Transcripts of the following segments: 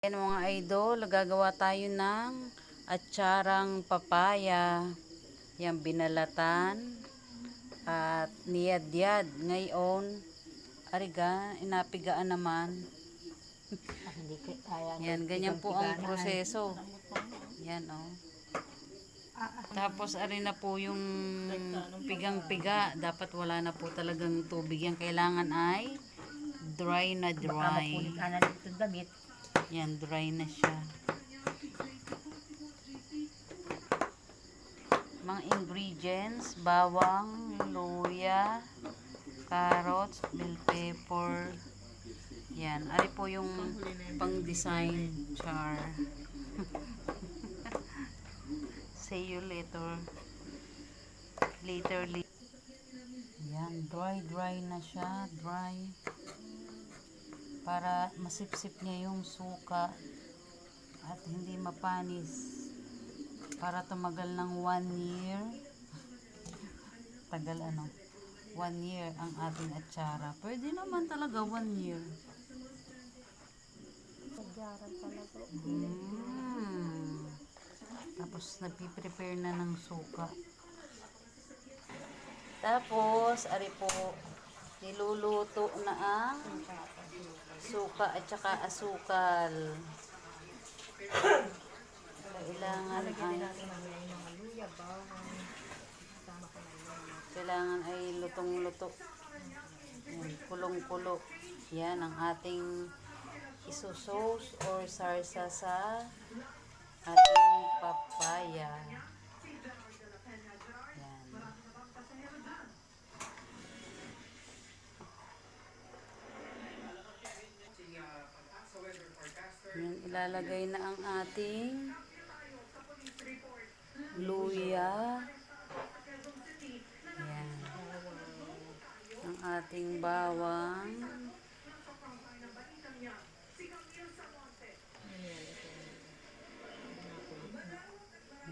Ayan mga idol, gagawa tayo ng atsarang papaya. Yan, binalatan at niyad-yad. Ngayon, ariga, inapigaan naman. Yan, ganyan po ang proseso. Yan, oh. Tapos, ari na po yung pigang-piga. Dapat wala na po talagang tubig. Yan, kailangan ay dry na dry. Yan, dry na siya. Mga ingredients, bawang, luya, carrots, bell pepper. Yan, ari po yung pang-design char. See you later. Later. Yan, dry na siya, dry. Para masipsip niya yung suka at hindi mapanis. Para tumagal ng 1 year. Tagal 1 year ang ating atsara. Pwede naman talaga 1 year. Tapos nagpiprepare na ng suka. Tapos, ari po, niluluto na ang suka at saka asukal. Kailangan ay lutong-luto. Kulong-kulo. Yan ang ating isusauce or sarsa sa ating papaya. Yan. Yan, ilalagay na ang ating luya. Yan. Ang ating bawang.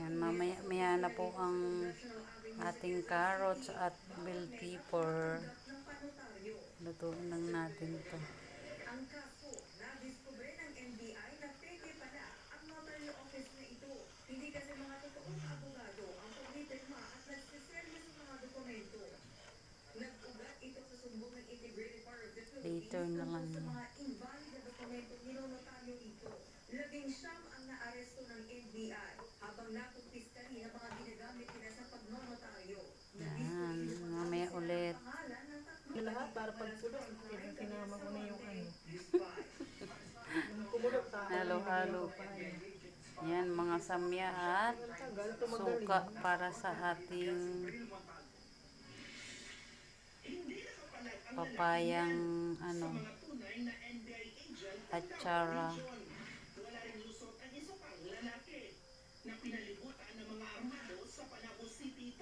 Yan, mamaya na po ang ating carrots at bell pepper. Lutuin lang natin ito. Later na lang yan. Labing siyam ang naaresto ng NBI habang nakumpiskali ang mga ginagamit nila sa pagnonotaryo. Yan, mamaya ulit. Lahat para pagpulot, sinama ko na yung Halo-halo. Yan, mga samya at suka para sa ating papayang atsara.